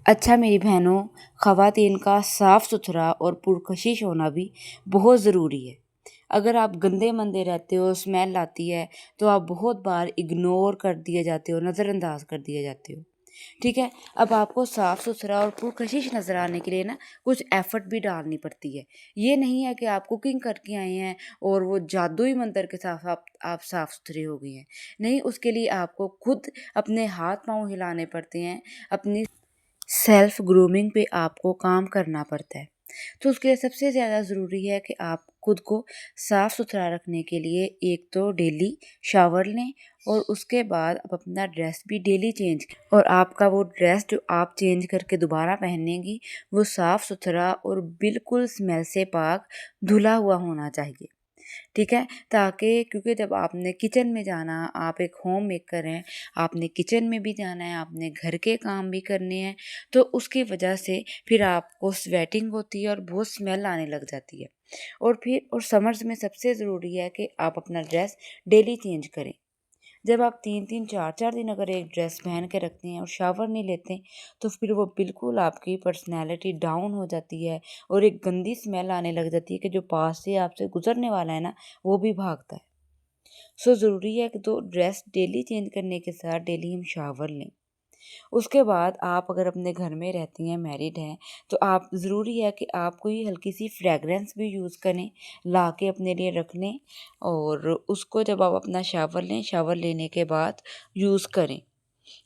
अच्छा मेरी बहनों, ख़वातीन का साफ़ सुथरा और पुरकशिश होना भी बहुत ज़रूरी है। अगर आप गंदे मंदे रहते हो, स्मेल आती है, तो आप बहुत बार इग्नोर कर दिए जाते हो, नज़रअंदाज कर दिए जाते हो। ठीक है। अब आपको साफ़ सुथरा और पुरकशिश नज़र आने के लिए ना कुछ एफ़र्ट भी डालनी पड़ती है। ये नहीं है कि आप कुकिंग करके आए हैं और वो जादुई मंतर के साथ आप साफ़ सुथरे हो गए हैं। नहीं, उसके लिए आपको खुद अपने हाथ पाँव हिलाने पड़ते हैं, अपनी सेल्फ ग्रूमिंग पे आपको काम करना पड़ता है। तो उसके लिए सबसे ज़्यादा ज़रूरी है कि आप खुद को साफ़ सुथरा रखने के लिए एक तो डेली शावर लें और उसके बाद आप अपना ड्रेस भी डेली चेंज करें और आपका वो ड्रेस जो आप चेंज करके दोबारा पहनेंगी वो साफ़ सुथरा और बिल्कुल स्मेल से पाक धुला हुआ होना चाहिए। ठीक है? ताकि क्योंकि जब आपने किचन में जाना, आप एक होम मेकर हैं, आपने किचन में भी जाना है, आपने घर के काम भी करने हैं, तो उसकी वजह से फिर आपको स्वेटिंग होती है और बहुत स्मेल आने लग जाती है। और समर्स में सबसे ज़रूरी है कि आप अपना ड्रेस डेली चेंज करें। जब आप 3-3 4-4 दिन अगर एक ड्रेस पहन के रखते हैं और शावर नहीं लेते, तो फिर वो बिल्कुल आपकी पर्सनैलिटी डाउन हो जाती है और एक गंदी स्मेल आने लग जाती है कि जो पास से आपसे गुज़रने वाला है ना, वो भी भागता है। सो ज़रूरी है कि तो ड्रेस डेली चेंज करने के साथ डेली हम शावर लें। उसके बाद आप अगर अपने घर में रहती हैं, मैरिड हैं, तो आप ज़रूरी है कि आप कोई हल्की-सी फ्रेगरेंस भी यूज़ करें, ला के अपने लिए रख लें और उसको जब आप अपना शावर लें, शावर लेने के बाद यूज़ करें।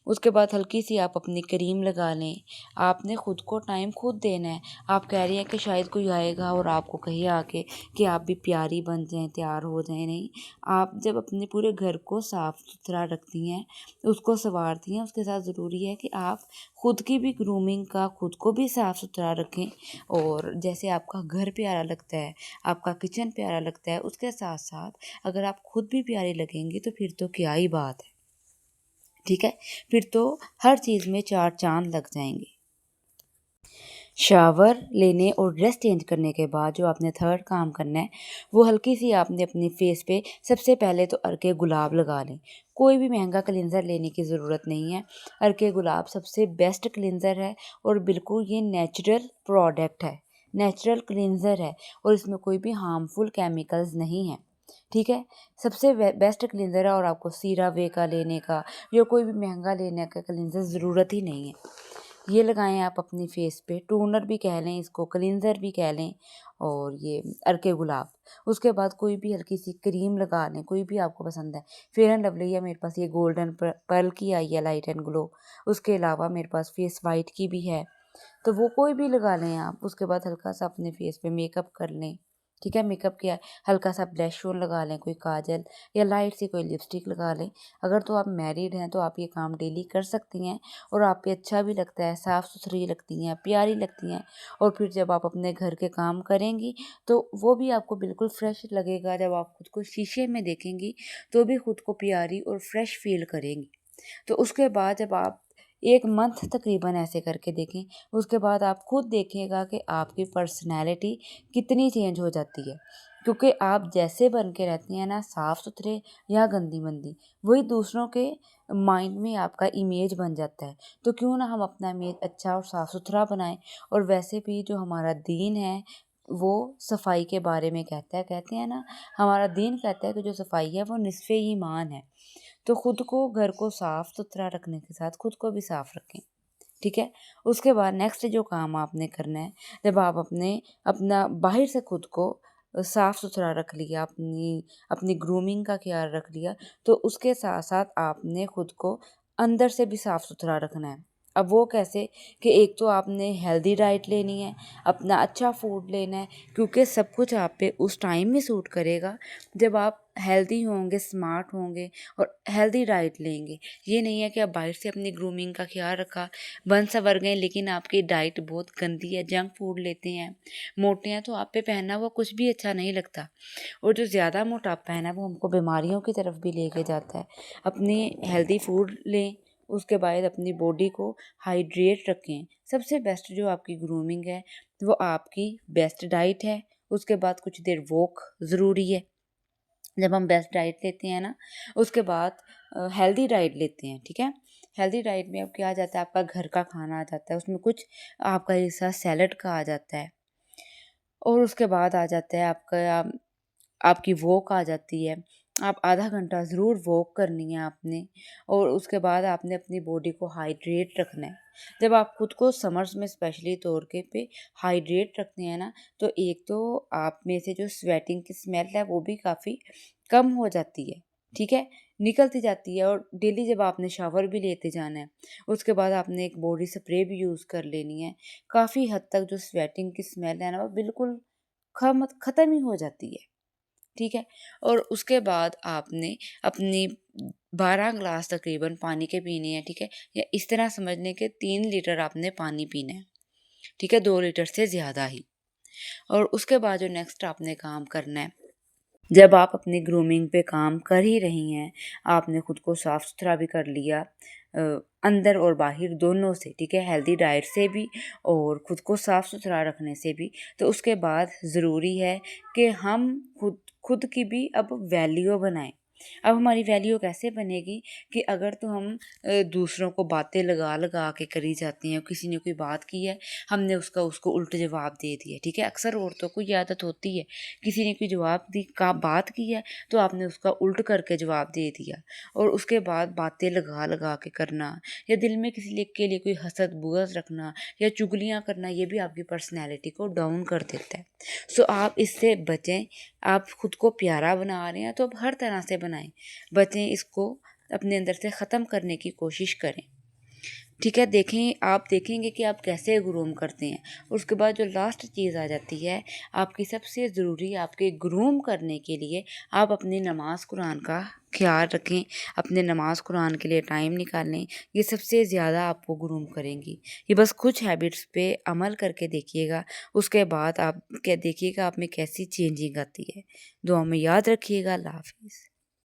उसके बाद हल्की-सी आप अपनी क्रीम लगा लें। आपने खुद को टाइम खुद देना है। आप कह रही हैं कि शायद कोई आएगा और आपको कहे आके कि आप भी प्यारी बन जाएँ, तैयार हो जाएँ, नहीं। आप जब अपने पूरे घर को साफ-सुथरा रखती हैं, उसको सँवारती हैं, उसके साथ ज़रूरी है कि आप खुद की भी ग्रूमिंग का खुद को भी साफ-सुथरा रखें और जैसे आपका घर प्यारा लगता है, आपका किचन प्यारा लगता है, उसके साथ-साथ अगर आप खुद भी प्यारी लगेंगी, तो फिर तो क्या ही बात है। ठीक है? फिर तो हर चीज़ में 4 चाँद लग जाएँगे। शावर लेने और ड्रेस चेंज करने के बाद जो आपने थर्ड काम करना है, वो हल्की-सी आपने अपने फेस पे सबसे पहले तो अर्के गुलाब लगा लें। कोई भी महँगा क्लींज़र लेने की ज़रूरत नहीं है। अर्के गुलाब सबसे बेस्ट क्लींज़र है और बिल्कुल ये नेचुरल प्रोडक्ट है, नेचुरल क्लींज़र है और इसमें कोई भी हार्मफुल केमिकल्स नहीं हैं। ठीक है? सबसे बेस्ट क्लींज़र है और आपको सीरावे का लेने का या कोई भी महँगा लेने का क्लींज़र ज़रूरत ही नहीं है। ये लगाएँ आप अपनी फेस पे, टोनर भी कह लें इसको, क्लींज़र भी कह लें और ये अर्के गुलाब। उसके बाद कोई भी हल्की-सी क्रीम लगा लें, कोई भी आपको पसंद है। फेयर एंड लवली है मेरे पास, ये गोल्डन पर्ल की आई है लाइट एंड ग्लो। उसके अलावा मेरे पास फेस वाइट की भी है, तो वो कोई भी लगा लें आप। उसके बाद हल्का-सा अपने फेस पे मेकअप कर लें। ठीक है? मेकअप किया, हल्का-सा ब्लश ऑन लगा लें, कोई काजल या लाइट सी कोई लिपस्टिक लगा लें। अगर तो आप मैरिड हैं, तो आप ये काम डेली कर सकती हैं और आप पे अच्छा भी लगता है, साफ़-सुथरी लगती हैं, प्यारी लगती हैं और फिर जब आप अपने घर के काम करेंगी, तो वो भी आपको बिल्कुल फ्रेश लगेगा। जब आप खुद को शीशे में देखेंगी, तो भी खुद को प्यारी और फ्रेश फ़ील करेंगी। तो उसके बाद जब आप 1 मंथ तकरीबन ऐसे करके देखें, उसके बाद आप खुद देखिएगा कि आपकी पर्सनैलिटी कितनी चेंज हो जाती है। क्योंकि आप जैसे बन के रहती हैं ना, साफ़-सुथरे या गंदी-मंदी, वही दूसरों के माइंड में आपका इमेज बन जाता है। तो क्यों ना हम अपना इमेज अच्छा और साफ़-सुथरा बनाएँ और वैसे भी जो हमारा दीन है, वो सफाई के बारे में कहता है। कहते हैं ना, हमारा दीन कहता है कि जो सफाई है वो निस्फ़े ईमान है। तो खुद को, घर को साफ-सुथरा रखने के साथ खुद को भी साफ रखें, ठीक है? उसके बाद नेक्स्ट जो काम आपने करना है, जब आप अपना बाहर से खुद को साफ-सुथरा रख लिया, अपनी अपनी ग्रूमिंग का ख़्याल रख लिया, तो उसके साथ-साथ आपने खुद को अंदर से भी साफ-सुथरा रखना है। अब वो कैसे कि एक तो आपने हेल्दी डाइट लेनी है, अपना अच्छा फूड लेना है, क्योंकि सब कुछ आप पे उस टाइम ही सूट करेगा जब आप हेल्दी होंगे, स्मार्ट होंगे और हेल्दी डाइट लेंगे। ये नहीं है कि आप बाहर से अपनी ग्रूमिंग का ख़्याल रखा, बन-सवर गए लेकिन आपकी डाइट बहुत गंदी है, जंक फूड लेते हैं, मोटे हैं, तो आप पे पहना हुआ कुछ भी अच्छा नहीं लगता और जो ज़्यादा मोटापा है ना, वो हमको बीमारियों की तरफ भी लेके जाता है। अपनी हेल्दी फूड लें, उसके बाद अपनी बॉडी को हाइड्रेट रखें। सबसे बेस्ट जो आपकी ग्रूमिंग है, वो आपकी बेस्ट डाइट है। उसके बाद कुछ देर वॉक ज़रूरी है। जब हम बेस्ट डाइट लेते हैं ना, उसके बाद हेल्दी डाइट लेते हैं, ठीक है? हेल्दी डाइट में अब क्या आ जाता है, आपका घर का खाना आ जाता है, उसमें कुछ आपका हिस्सा सैलेड का आ जाता है और उसके बाद आ जाता है आपका आपकी वॉक आ जाती है। आप आधा घंटा ज़रूर वॉक करनी है आपने और उसके बाद आपने अपनी बॉडी को हाइड्रेट रखना है। जब आप खुद को समर्स में स्पेशली तौर के पे हाइड्रेट रखते हैं ना, तो एक तो आप में से जो स्वेटिंग की स्मेल है वो भी काफ़ी कम हो जाती है, ठीक है? निकलती जाती है और डेली जब आपने शावर भी लेते जाना है, उसके बाद आपने एक बॉडी स्प्रे भी यूज़ कर लेनी है। काफ़ी हद तक जो स्वेटिंग की स्मेल है ना, वो बिल्कुल ख़त्म ही हो जाती है। ठीक है? और उसके बाद आपने अपनी 12 ग्लास तकरीबन पानी के पीने हैं, ठीक है? या इस तरह समझ लें कि 3 लीटर आपने पानी पीना है, ठीक है? 2 लीटर से ज़्यादा ही। और उसके बाद जो नेक्स्ट आपने काम करना है, जब आप अपनी ग्रूमिंग पे काम कर ही रही हैं, आपने खुद को साफ-सुथरा भी कर लिया अ, अंदर और बाहर दोनों से, ठीक है? हेल्दी डाइट से भी और खुद को साफ-सुथरा रखने से भी, तो उसके बाद ज़रूरी है कि हम खुद खुद की भी अब वैल्यू बनाएँ। अब हमारी वैल्यू कैसे बनेगी कि अगर तो हम दूसरों को बातें लगा-लगा के करी जाती हैं, किसी ने कोई बात की है, हमने उसको उल्ट जवाब दे दिया, ठीक है? अक्सर औरतों को ये आदत होती है, किसी ने कोई जवाब दी का बात की है, तो आपने उसका उल्ट करके जवाब दे दिया और उसके बाद बातें लगा-लगा के करना या दिल में किसी के लिए कोई हसद-बुग़्ज़ रखना या चुगलियाँ करना, ये भी आपकी पर्सनैलिटी को डाउन कर देता है। सो आप इससे बचें। आप खुद को प्यारा बना रहे हैं तो आप हर तरह से बनाएँ। बचें, इसको अपने अंदर से ख़त्म करने की कोशिश करें। ठीक है, आप देखेंगे कि आप कैसे ग्रूम करते हैं। उसके बाद जो लास्ट चीज़ आ जाती है, आपकी सबसे ज़रूरी आपके ग्रूम करने के लिए आप अपनी नमाज़ कुरान का ख़्याल रखें, अपने नमाज़ कुरान के लिए टाइम निकालें। ये सबसे ज़्यादा आपको ग्रूम करेंगी। ये बस कुछ हैबिट्स पे अमल करके देखिएगा, उसके बाद आप क्या देखिएगा आप में कैसी चेंजिंग आती है। दुआ में याद रखिएगा। अल्लाह हाफ़िज़।